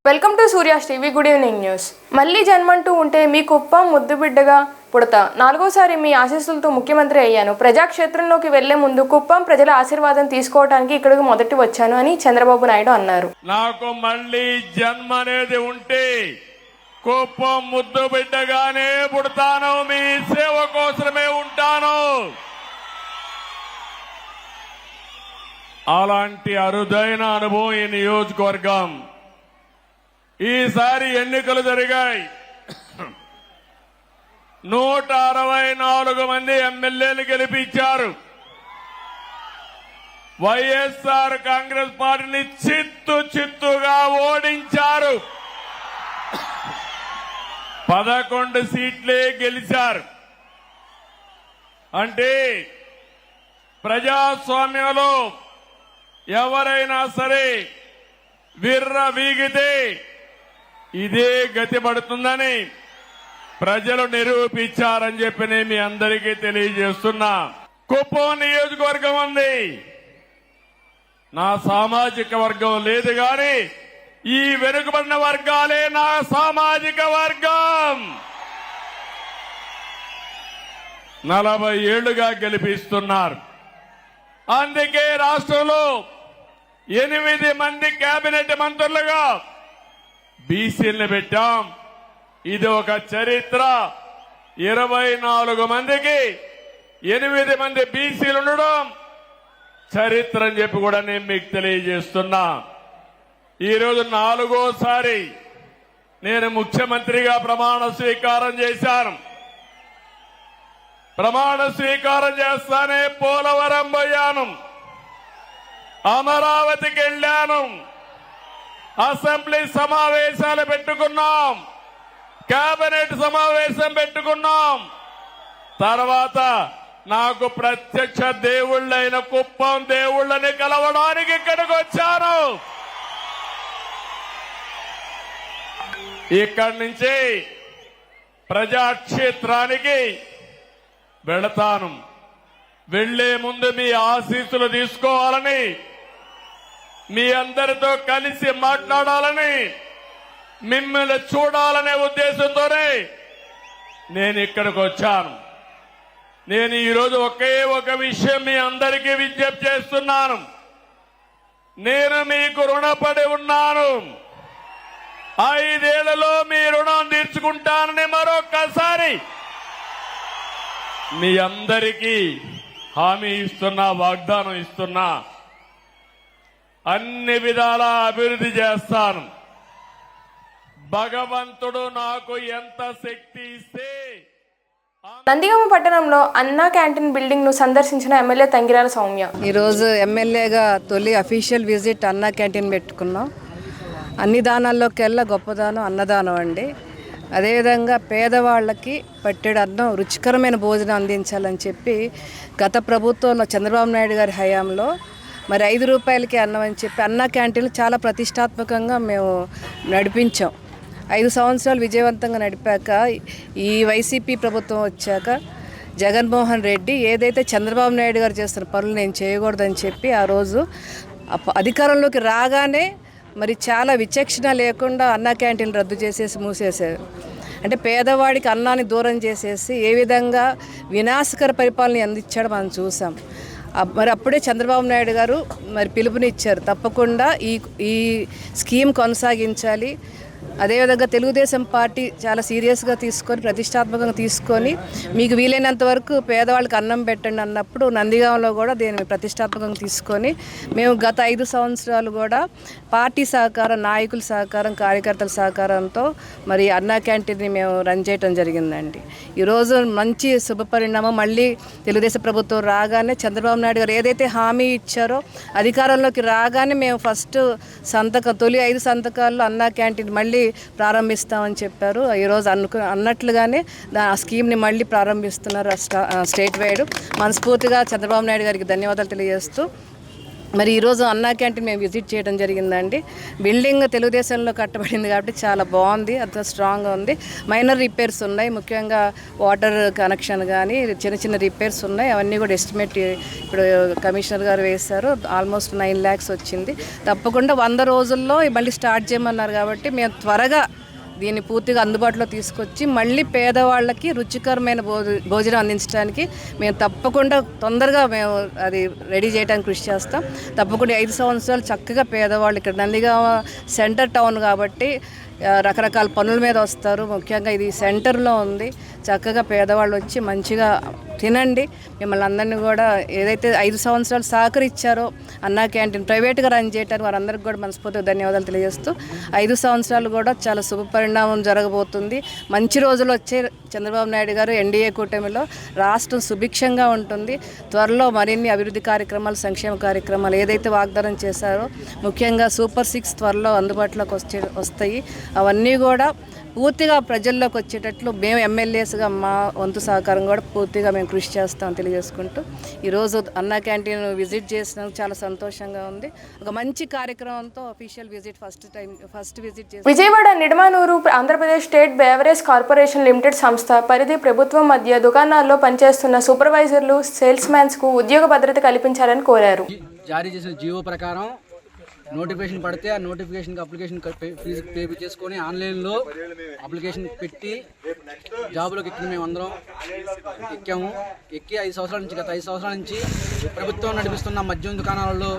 Welcome to Surya's TV. Good evening news. మళ్ళీ జన్మంటూ ఉంటే మీ కుప్పం ముద్దుబిడ్డగా పుడతా, నాలుగోసారి మీ ఆశీస్సులతో ముఖ్యమంత్రి అయ్యాను, ప్రజాక్షేత్రంలోకి వెళ్లే ముందు కుప్పం ప్రజల ఆశీర్వాదం తీసుకోవడానికి ఇక్కడికి మొదటి వచ్చాను అని చంద్రబాబు నాయుడు అన్నారు. నాకు మళ్ళీ జన్మ అనేది ఉంటే కుప్పం ముద్దుబిడ్డగానే పుడతాను, మీ సేవ కోసమే ఉంటాను. అలాంటి అరుదైన అనుభవం ఈ నియోజకవర్గం. ఈసారి ఎన్నికలు జరిగాయి. 164 మంది ఎమ్మెల్యేలు గెలిపించారు. వైఎస్ఆర్ కాంగ్రెస్ పార్టీని చిత్తుగా ఓడించారు. 11 సీట్లే గెలిచారు. అంటే ప్రజాస్వామ్యంలో ఎవరైనా సరే విర్ర వీగితే ఇదే గతి పడుతుందని ప్రజలు నిరూపించారని చెప్పి నేను మీ అందరికీ తెలియజేస్తున్నా. కుప్పం నియోజకవర్గం ఉంది, నా సామాజిక వర్గం లేదు గాని ఈ వెనుకబడిన వర్గాలే నా సామాజిక వర్గం. 40 ఏళ్లుగా గెలిపిస్తున్నారు. అందుకే రాష్ట్రంలో 8 మంది కేబినెట్ మంత్రులుగా బీసీలను పెట్టాం. ఇది ఒక చరిత్ర. 24 మందికి 8 మంది బీసీలు ఉండడం చరిత్ర అని చెప్పి కూడా నేను మీకు తెలియజేస్తున్నా. ఈరోజు 4వసారి నేను ముఖ్యమంత్రిగా ప్రమాణ స్వీకారం చేశాను. ప్రమాణ స్వీకారం చేస్తానే పోలవరం పోయాను, అమరావతికి వెళ్లాను, అసెంబ్లీ సమావేశాలు పెట్టుకున్నాం, కేబినెట్ సమావేశం పెట్టుకున్నాం. తర్వాత నాకు ప్రత్యక్ష దేవుళ్ళైన కుప్పం దేవుళ్ళని కలవడానికి ఇక్కడికి వచ్చాను. ఇక్కడి నుంచి ప్రజాక్షేత్రానికి వెళతాను. వెళ్లే ముందు మీ ఆశీస్సులు తీసుకోవాలని, మీ అందరితో కలిసి మాట్లాడాలని, మిమ్మల్ని చూడాలనే ఉద్దేశంతోనే నేను ఇక్కడికి వచ్చాను. నేను ఈరోజు ఒకే ఒక విషయం మీ అందరికీ విజ్ఞప్తి చేస్తున్నాను. నేను మీకు రుణపడి ఉన్నాను. 5 ఏళ్లలో మీ రుణం తీర్చుకుంటానని మరొక్కసారి మీ అందరికీ హామీ ఇస్తున్నా, వాగ్దానం ఇస్తున్నా. అన్ని విధాలా అభివృద్ధి చేస్తాను. భగవంతుడు నాకు ఎంత శక్తి ఇస్తే. నందిగామ పట్టణంలో అన్నా క్యాంటీన్ బిల్డింగ్ ను సందర్శించిన ఎమ్మెల్యే తంగిరాల సౌమ్య. ఈరోజు ఎమ్మెల్యేగా తొలి అఫీషియల్ విజిట్ అన్నా క్యాంటీన్ పెట్టుకున్నాం. అన్ని దానాల్లోకెల్లా గొప్పదానం అన్నదానం అండి. అదేవిధంగా పేదవాళ్ళకి పట్టెడు అన్నం, రుచికరమైన భోజనం అందించాలని చెప్పి గత ప్రభుత్వంలో చంద్రబాబు నాయుడు గారి హయాంలో మరి 5 రూపాయలకి అన్నం అని చెప్పి అన్నా క్యాంటీన్లు చాలా ప్రతిష్టాత్మకంగా మేము నడిపించాం. 5 సంవత్సరాలు విజయవంతంగా నడిపాక ఈ వైసీపీ ప్రభుత్వం వచ్చాక జగన్మోహన్ రెడ్డి ఏదైతే చంద్రబాబు నాయుడు గారు చేస్తున్న పనులు నేను చేయకూడదని చెప్పి ఆ రోజు అధికారంలోకి రాగానే మరి చాలా విచక్షణ లేకుండా అన్నా క్యాంటీన్లు రద్దు చేసేసి మూసేశారు. అంటే పేదవాడికి అన్నాన్ని దూరం చేసేసి ఏ విధంగా వినాశకర పరిపాలన అందించాడో మనం చూసాం. మరి అప్పుడే చంద్రబాబు నాయుడు గారు మరి పిలుపునిచ్చారు, తప్పకుండా ఈ స్కీమ్ కొనసాగించాలి. అదేవిధంగా తెలుగుదేశం పార్టీ చాలా సీరియస్గా తీసుకొని, ప్రతిష్టాత్మకంగా తీసుకొని మీకు వీలైనంత వరకు పేదవాళ్ళకి అన్నం పెట్టండి అన్నప్పుడు నందిగాంలో కూడా దీన్ని ప్రతిష్టాత్మకంగా తీసుకొని మేము గత 5 సంవత్సరాలు కూడా పార్టీ సహకారం, నాయకుల సహకారం, కార్యకర్తల సహకారంతో మరి అన్నా క్యాంటీన్ని మేము రన్ చేయడం జరిగిందండి. ఈరోజు మంచి శుభపరిణామం. మళ్ళీ తెలుగుదేశం ప్రభుత్వం రాగానే చంద్రబాబు నాయుడు గారు ఏదైతే హామీ ఇచ్చారో అధికారంలోకి రాగానే మేము ఫస్ట్ తొలి 5 సంతకాల్లో అన్నా క్యాంటీన్ మళ్ళీ ప్రారంభిస్తామని చెప్పారు. ఈరోజు అన్నట్లుగానే ఆ స్కీమ్ని మళ్ళీ ప్రారంభిస్తున్నారు స్టేట్ వైడ్. మనస్ఫూర్తిగా చంద్రబాబు నాయుడు గారికి ధన్యవాదాలు తెలియజేస్తూ మరి ఈరోజు అన్నా క్యాంటీన్ మేము విజిట్ చేయడం జరిగిందండి. బిల్డింగ్ తెలుగుదేశంలో కట్టబడింది కాబట్టి చాలా బాగుంది, అంత స్ట్రాంగ్గా ఉంది. మైనర్ రిపేర్స్ ఉన్నాయి, ముఖ్యంగా వాటర్ కనెక్షన్ కానీ చిన్న చిన్న రిపేర్స్ ఉన్నాయి. అవన్నీ కూడా ఎస్టిమేట్ ఇప్పుడు కమిషనర్ గారు వేశారు. ఆల్మోస్ట్ 9 lakhs వచ్చింది. తప్పకుండా 100 రోజుల్లో మళ్ళీ స్టార్ట్ చేయమన్నారు కాబట్టి మేము త్వరగా దీన్ని పూర్తిగా అందుబాటులో తీసుకొచ్చి మళ్ళీ పేదవాళ్ళకి రుచికరమైన భోజనం అందించడానికి మేము తప్పకుండా తొందరగా మేము అది రెడీ చేయడానికి కృషి చేస్తాం. తప్పకుండా 5 సంవత్సరాలు చక్కగా పేదవాళ్ళు ఇక్కడ నందిగామ సెంటర్ టౌన్ కాబట్టి రకరకాల పనుల మీద వస్తారు. ముఖ్యంగా ఇది సెంటర్లో ఉంది. చక్కగా పేదవాళ్ళు వచ్చి మంచిగా తినండి. మిమ్మల్ని అందరినీ కూడా ఏదైతే 5 సంవత్సరాలు సహకరించారో అన్నా క్యాంటీన్ ప్రైవేట్గా రన్ చేయడానికి వారందరికీ కూడా మనస్ఫూర్తిగా ధన్యవాదాలు తెలియజేస్తూ 5 సంవత్సరాలు కూడా చాలా శుభ పరిణామం జరగబోతుంది. మంచి రోజులు వచ్చే చంద్రబాబు నాయుడు గారు ఎన్డీఏ కూటమిలో రాష్ట్రం సుభిక్షంగా ఉంటుంది. త్వరలో మరిన్ని అభివృద్ధి కార్యక్రమాలు, సంక్షేమ కార్యక్రమాలు ఏదైతే వాగ్దానం చేశారో ముఖ్యంగా సూపర్ 6 త్వరలో అందుబాటులోకి వస్తాయి. అవన్నీ కూడా పూర్తిగా ప్రజల్లోకి వచ్చేటట్లు మేము ఎమ్మెల్యేస్గా మా వంతు సహకారం కూడా పూర్తిగా మేము కృషి చేస్తాం తెలియజేసుకుంటూ ఈరోజు అన్నా క్యాంటీన్ విజిట్ చేసినందుకు చాలా సంతోషంగా ఉంది. ఒక మంచి కార్యక్రమంతో అఫీషియల్ విజిట్ ఫస్ట్ విజిట్ చేసి Vijayawada Nidamanuru Andhra Pradesh state beverage corporation limited సంస్థ పరిధి ప్రభుత్వం మధ్య దుకాణాల్లో పనిచేస్తున్న సూపర్వైజర్లు, సేల్స్ మ్యాన్స్కు ఉద్యోగ భద్రత కల్పించాలని కోరారు. జారీ చేసిన జీవో ప్రకారం నోటిఫికేషన్ పడితే ఆ నోటిఫికేషన్కి అప్లికేషన్ ఫీజు పే చేసుకొని ఆన్లైన్లో అప్లికేషన్ పెట్టి జాబులోకి ఎక్కిన మేము అందరం ఎక్కి 5 సంవత్సరాల నుంచి గత 5 సంవత్సరాల నుంచి ప్రభుత్వం నడిపిస్తున్న మద్యం దుకాణాలలో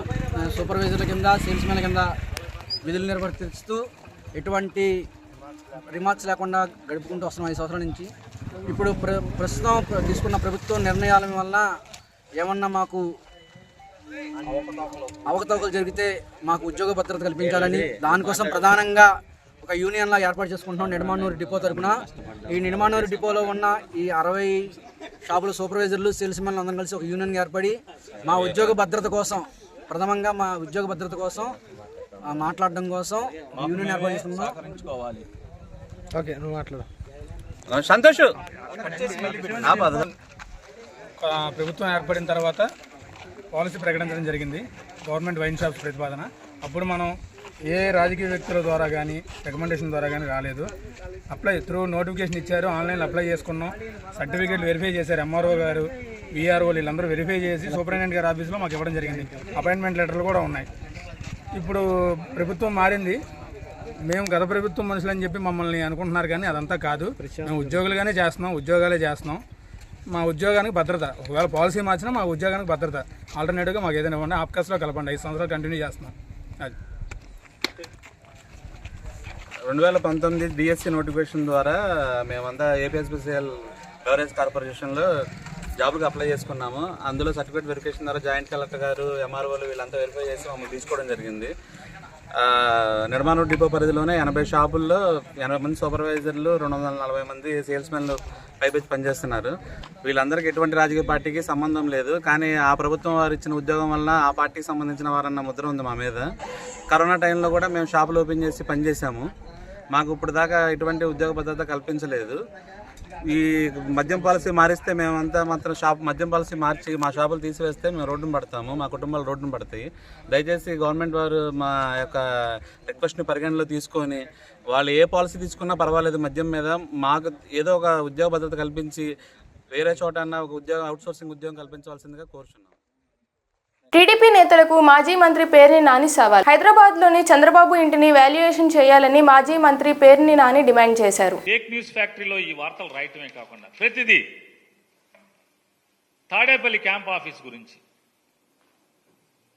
సూపర్వైజర్ల కింద, సేల్స్మెన్ల కింద విధులు నిర్వర్తిస్తూ ఎటువంటి రిమార్క్స్ లేకుండా గడుపుకుంటూ వస్తున్నాం 5 సంవత్సరాల నుంచి. ఇప్పుడు ప్రస్తుతం తీసుకున్న ప్రభుత్వం నిర్ణయాల వల్ల ఏమన్నా మాకు అవకతవకలు జరిగితే మాకు ఉద్యోగ భద్రత కల్పించాలని దానికోసం ప్రధానంగా ఒక యూనియన్లా ఏర్పాటు చేసుకుంటున్నాం నిడమానూరు డిపో తరఫున. ఈ నిడమానూరు డిపోలో ఉన్న ఈ 60 షాపుల సూపర్వైజర్లు, సేల్స్మెన్లు అందరం కలిసి ఒక యూనియన్ ఏర్పడి మా ఉద్యోగ భద్రత కోసం, ప్రథమంగా మా ఉద్యోగ భద్రత కోసం మాట్లాడడం కోసం యూనియన్ ఏర్పాటు చేసుకుంటున్నాం. ఓకే, నువ్వు మాట్లాడు. సంతోష్. ప్రభుత్వం ఏర్పడిన తర్వాత పాలసీ ప్రకటించడం జరిగింది, గవర్నమెంట్ వైన్ షాప్స్ ప్రతిపాదన. అప్పుడు మనం ఏ రాజకీయ వ్యక్తుల ద్వారా కానీ రికమెండేషన్ ద్వారా కానీ రాలేదు. అప్లై త్రూ నోటిఫికేషన్ ఇచ్చారు, ఆన్లైన్లో అప్లై చేసుకున్నాం. సర్టిఫికేట్లు వెరిఫై చేశారు ఎంఆర్ఓ గారు, విఆర్ఓ వీళ్ళందరూ వెరిఫై చేసి సూపరింటెండెంట్ గారి ఆఫీస్లో మాకు ఇవ్వడం జరిగింది. అపాయింట్మెంట్ లెటర్లు కూడా ఉన్నాయి. ఇప్పుడు ప్రభుత్వం మారింది. మేము గత ప్రభుత్వం మనుషులని చెప్పి మమ్మల్ని అనుకుంటున్నారు కానీ అదంతా కాదు. మేము ఉద్యోగాలే చేస్తున్నాం. మా ఉద్యోగానికి భద్రత, ఒకవేళ పాలసీ మార్చినా మా ఉద్యోగానికి భద్రత. ఆల్టర్నేటివ్గా మాకు ఏదైనా ఇవ్వండి, ఆప్కాస్లో కలపండి. 5 సంవత్సరాలు కంటిన్యూ చేస్తున్నాం. అది 2019 డిఎస్సి నోటిఫికేషన్ ద్వారా మేమంతా ఏపీఎస్పీసీఎల్ బెవరేజ్ కార్పొరేషన్లో జాబ్కి అప్లై చేసుకున్నాము. అందులో సర్టిఫికేట్ వెరిఫికేషన్ ద్వారా జాయింట్ కలెక్టర్ గారు, ఎంఆర్ఓలు వీళ్ళంతా వెరిఫై చేసి మమ్మల్ని తీసుకోవడం జరిగింది. నిడమానూరు డిపో పరిధిలోనే 80 షాపుల్లో 80 మంది సూపర్వైజర్లు, 240 మంది సేల్స్మెన్లు పైపెచ్చి పనిచేస్తున్నారు. వీళ్ళందరికీ ఎటువంటి రాజకీయ పార్టీకి సంబంధం లేదు. కానీ ఆ ప్రభుత్వం వారు ఇచ్చిన ఉద్యోగం వల్ల ఆ పార్టీకి సంబంధించిన వారన్న ముద్ర ఉంది మా మీద. కరోనా టైంలో కూడా మేము షాపులు ఓపెన్ చేసి పనిచేసాము. మాకు ఇప్పుడు దాకా ఎటువంటి ఉద్యోగ భద్రత కల్పించలేదు. ఈ మద్యం పాలసీ మారిస్తే మేమంతా మాత్రం మద్యం పాలసీ మార్చి మా షాపులు తీసివేస్తే మేము రోడ్డును పడతాము, మా కుటుంబాలు రోడ్డును పడతాయి. దయచేసి గవర్నమెంట్ వారు మా యొక్క రిక్వెస్ట్ని పరిగణలో తీసుకొని వాళ్ళు ఏ పాలసీ తీసుకున్నా పర్వాలేదు, మద్యం మీద మాకు ఏదో ఒక ఉద్యోగ భద్రత కల్పించి వేరే చోట ఒక ఉద్యోగం, అవుట్సోర్సింగ్ ఉద్యోగం కల్పించవలసిందిగా కోరుచున్నాం. టీడీపీ నేతలకు మాజీ మంత్రి పేర్ని నాని సవాల్. హైదరాబాద్లోని చంద్రబాబు ఇంటిని వాల్యుయేషన్ చేయాలని మాజీ మంత్రి పేర్ని నాని డిమాండ్ చేశారు. ఫేక్ న్యూస్ ఫ్యాక్టరీలో ఈ వార్తలు రాయటమే కాకుండా ప్రతిదీ తాడేపల్లి క్యాంప్ ఆఫీస్ గురించి,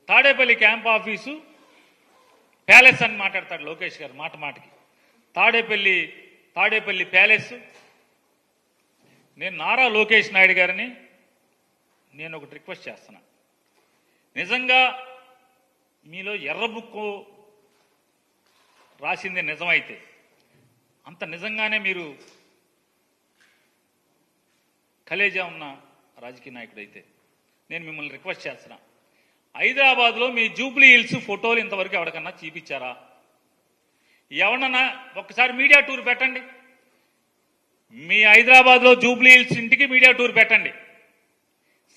తాడేపల్లి క్యాంప్ ఆఫీసు ప్యాలెస్ అని మాట్లాడతాడు లోకేష్ గారు మాటకి. తాడేపల్లి ప్యాలెస్. నేను నారా లోకేష్ నాయుడు గారిని నేను ఒకటి రిక్వెస్ట్ చేస్తున్నా. నిజంగా మీలో ఎర్ర బుక్కు రాసింది నిజమైతే, అంత నిజంగానే మీరు కలేజా ఉన్న రాజకీయ నాయకుడైతే నేను మిమ్మల్ని రిక్వెస్ట్ చేస్తున్నా, హైదరాబాద్లో మీ జూబ్లీ హిల్స్ ఫోటోలు ఇంతవరకు ఎవరికన్నా చూపించారా? ఎవరన్నా ఒక్కసారి మీడియా టూర్ పెట్టండి. మీ హైదరాబాద్లో జూబ్లీ హిల్స్ ఇంటికి మీడియా టూర్ పెట్టండి,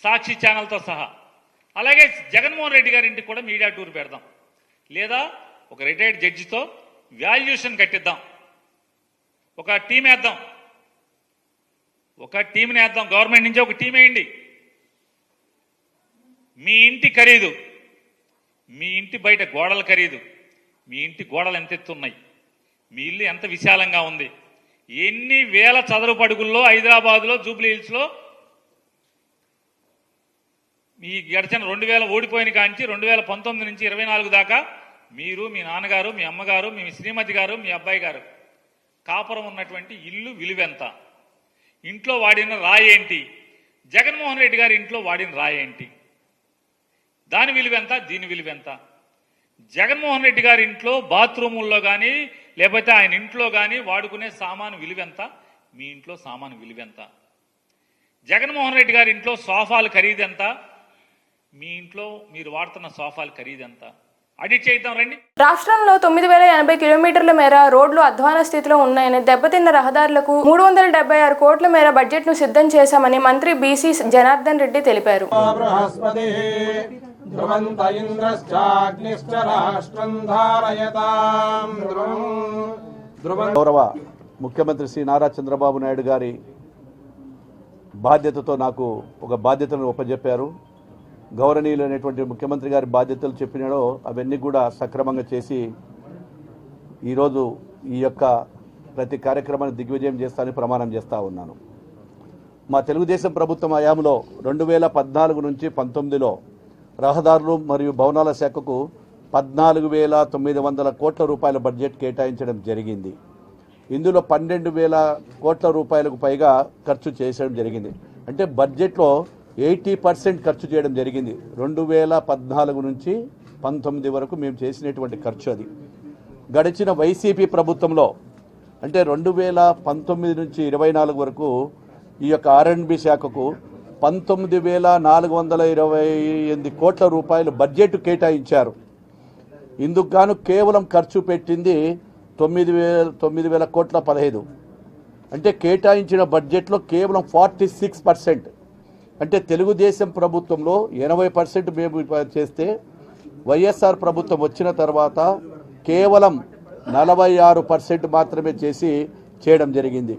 సాక్షి ఛానల్తో సహా. అలాగే జగన్మోహన్ రెడ్డి గారి ఇంటికి కూడా మీడియా టూర్ పెడదాం, లేదా ఒక రిటైర్డ్ జడ్జితో వాల్యుయేషన్ కట్టిద్దాం, ఒక టీం వేద్దాం, గవర్నమెంట్ నుంచి ఒక టీం వేయండి. మీ ఇంటి ఖరీదు, మీ ఇంటి బయట గోడల ఖరీదు, మీ ఇంటి గోడలు ఎంత ఎత్తున్నాయి, మీ ఇల్లు ఎంత విశాలంగా ఉంది, ఎన్ని వేల చదరపు అడుగుల్లో హైదరాబాద్లో జూబ్లీ హిల్స్లో ఈ గడిచిన 2000 ఓడిపోయిన కాంచి 2019 నుంచి 24 దాకా మీరు, మీ నాన్నగారు, మీ అమ్మగారు, మీ శ్రీమతి గారు, మీ అబ్బాయి గారు కాపురం ఉన్నటువంటి ఇల్లు విలువెంత, ఇంట్లో వాడిన రాయి ఏంటి, జగన్మోహన్ రెడ్డి గారి ఇంట్లో వాడిన రాయి ఏంటి, దాని విలువెంత, దీని విలువెంత, జగన్మోహన్ రెడ్డి గారి ఇంట్లో బాత్రూముల్లో కానీ లేకపోతే ఆయన ఇంట్లో కానీ వాడుకునే సామాను విలువెంత, మీ ఇంట్లో సామాను విలువెంత, జగన్మోహన్ రెడ్డి గారి ఇంట్లో సోఫాలు ఖరీదెంత, మీ ఇంట్లో మీరు వాడుతున్న సోఫాలు ఖరీదెంత, ఆడిట్ చేద్దాం రండి. రాష్ట్రంలో 9080 కిలోమీటర్ల మేర రోడ్లు అధ్వాన స్థితిలో ఉన్నాయని, దెబ్బతిన్న రహదారులకు 376 కోట్ల మేర బడ్జెట్ ను సిద్ధం చేశామని మంత్రి బీసీ జనార్దన్ రెడ్డి తెలిపారు. గౌరవ ముఖ్యమంత్రి శ్రీ నారా చంద్రబాబు నాయుడు గారి బాధ్యతతో నాకు ఒక బాధ్యతను ఒప్పజెప్పారు. గౌరవనీయులైనటువంటి ముఖ్యమంత్రి గారి బాధ్యతలు చెప్పినాడో అవన్నీ కూడా సక్రమంగా చేసి ఈరోజు ఈ యొక్క ప్రతి కార్యక్రమాన్ని దిగ్విజయం చేస్తానని ప్రమాణం చేస్తూ ఉన్నాను. మా తెలుగుదేశం ప్రభుత్వం హయాంలో 2014 నుంచి 19లో రహదారులు మరియు భవనాల శాఖకు 14,900 కోట్ల రూపాయల బడ్జెట్ కేటాయించడం జరిగింది. ఇందులో 12,000 కోట్ల రూపాయలకు పైగా ఖర్చు చేయడం జరిగింది. అంటే బడ్జెట్లో 80% ఖర్చు చేయడం జరిగింది. 2014 నుంచి 19 వరకు మేము చేసినటువంటి ఖర్చు అది. గడిచిన వైసీపీ ప్రభుత్వంలో అంటే 2019 నుంచి 24 వరకు ఈ యొక్క R&B శాఖకు 19,428 కోట్ల రూపాయలు బడ్జెట్ కేటాయించారు. ఇందుకు గాను కేవలం ఖర్చు పెట్టింది 9,000 కోట్ల 15. అంటే కేటాయించిన బడ్జెట్లో కేవలం 46%. అంటే తెలుగుదేశం ప్రభుత్వంలో 80% మేము చేస్తే వైఎస్ఆర్ ప్రభుత్వం వచ్చిన తర్వాత కేవలం 46% మాత్రమే చేయడం జరిగింది.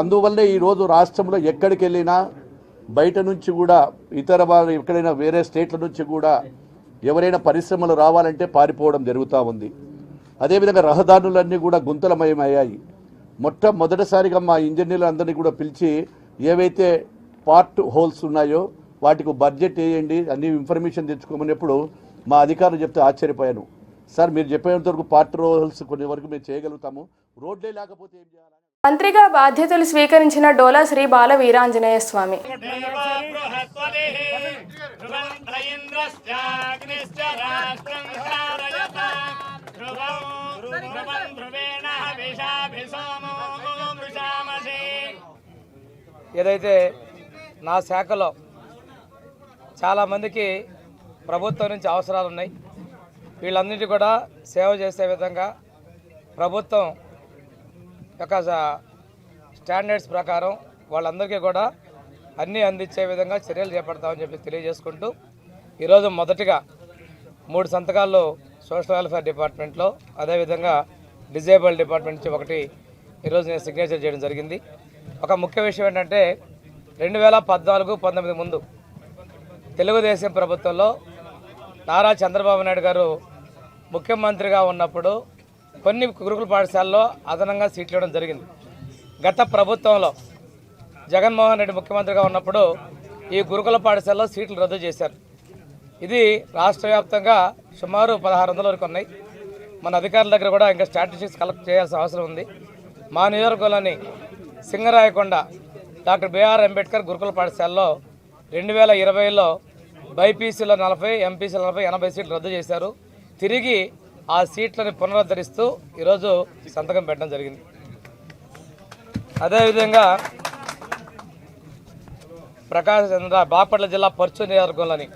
అందువల్లే ఈరోజు రాష్ట్రంలో ఎక్కడికి వెళ్ళినా బయట నుంచి కూడా ఇతర వాళ్ళు ఎక్కడైనా వేరే స్టేట్ల నుంచి కూడా ఎవరైనా పరిశ్రమలు రావాలంటే పారిపోవడం జరుగుతూ ఉంది. అదేవిధంగా రహదారులన్నీ కూడా గుంతలమయమయ్యాయి. మొట్టమొదటిసారిగా మా ఇంజనీర్లందరినీ కూడా పిలిచి ఏవైతే పార్ట్ హోల్స్ ఉన్నాయో వాటికి బడ్జెట్ వేయండి అన్ని ఇన్ఫర్మేషన్ తెచ్చుకోమన్నప్పుడు మా అధికారులు చెప్తే ఆశ్చర్యపోయాను. సార్ మీరు చెప్పేంత వరకు పార్ట్ హోల్స్ కొన్ని వరకు మేము చేయగలుగుతాము, రోడ్లే లేకపోతే ఏం చేయాలి. మంత్రిగా బాధ్యతలు స్వీకరించిన డోలా శ్రీ బాల వీరాంజనేయ స్వామి ఏదైతే నా శాఖలో చాలామందికి ప్రభుత్వం నుంచి అవసరాలు ఉన్నాయి, వీళ్ళందరికీ కూడా సేవ చేసే విధంగా ప్రభుత్వం యొక్క స్టాండర్డ్స్ ప్రకారం వాళ్ళందరికీ కూడా అన్నీ అందించే విధంగా చర్యలు చేపడతామని చెప్పి తెలియజేసుకుంటూ ఈరోజు మొదటిగా 3 సంతకాల్లో సోషల్ వెల్ఫేర్ డిపార్ట్మెంట్లో, అదేవిధంగా డిజేబుల్ డిపార్ట్మెంట్ నుంచి ఒకటి ఈరోజు నేను సిగ్నేచర్ చేయడం జరిగింది. ఒక ముఖ్య విషయం ఏంటంటే 2014-19 ముందు తెలుగుదేశం ప్రభుత్వంలో నారా చంద్రబాబు నాయుడు గారు ముఖ్యమంత్రిగా ఉన్నప్పుడు కొన్ని గురుకుల పాఠశాలలో అదనంగా సీట్లు ఇవ్వడం జరిగింది. గత ప్రభుత్వంలో జగన్మోహన్ రెడ్డి ముఖ్యమంత్రిగా ఉన్నప్పుడు ఈ గురుకుల పాఠశాలలో సీట్లు రద్దు చేశారు. ఇది రాష్ట్ర వ్యాప్తంగా సుమారు 1600 వరకు ఉన్నాయి. మన అధికారుల దగ్గర కూడా ఇంకా స్టాటిస్టిక్స్ కలెక్ట్ చేయాల్సిన అవసరం ఉంది. మా నియోజకవర్గంలోని సింగరాయకొండ డాక్టర్ బిఆర్ అంబేద్కర్ గురుకుల పాఠశాలలో 2020లో బైపీసీలో 40, ఎంపీసీలో 40, 80 సీట్లు రద్దు చేశారు. తిరిగి ఆ సీట్లను పునరుద్ధరిస్తూ ఈరోజు సంతకం పెట్టడం జరిగింది. అదేవిధంగా బాపట్ల జిల్లా పర్చూరు నియోజకవర్గంలోని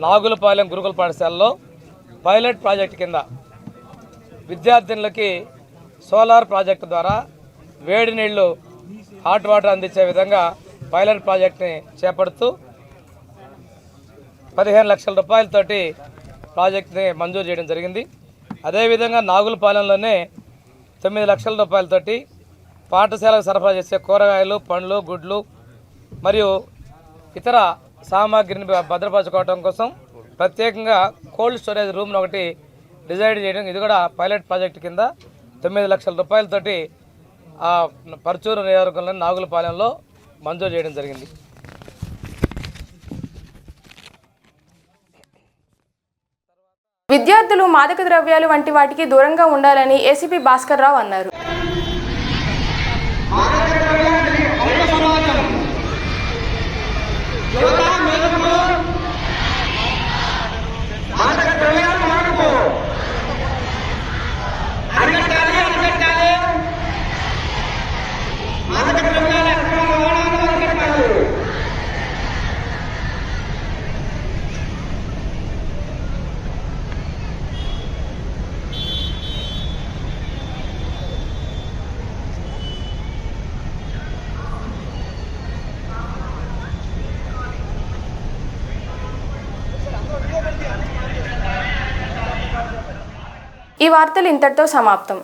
నాగులపాలెం గురుకుల పాఠశాలలో పైలట్ ప్రాజెక్టు కింద విద్యార్థినులకి సోలార్ ప్రాజెక్టు ద్వారా వేడి నీళ్లు హాట్ వాటర్ అందించే విధంగా పైలట్ ప్రాజెక్ట్ని చేపడుతూ 15 లక్షల రూపాయలతోటి ప్రాజెక్ట్ని మంజూరు చేయడం జరిగింది. అదేవిధంగా నాగులపాలెంలోనే 9 లక్షల రూపాయలతోటి పాఠశాలకు సరఫరా చేసే కూరగాయలు, పండ్లు, గుడ్లు మరియు ఇతర సామాగ్రిని భద్రపరచుకోవడం కోసం ప్రత్యేకంగా కోల్డ్ స్టోరేజ్ రూమ్ను ఒకటి డిజైన్ చేయడం, ఇది కూడా పైలట్ ప్రాజెక్టు కింద 9 లక్షల రూపాయలతోటి పర్చూరు నియోజకవర్గంలోని నాగులపాలెంలో మంజూరు చేయడం జరిగింది. విద్యార్థులు మాదక ద్రవ్యాలు వంటి వాటికి దూరంగా ఉండాలని ఏసీపీ భాస్కర్ రావు అన్నారు. ఈ వార్తలు ఇంతటితో సమాప్తం.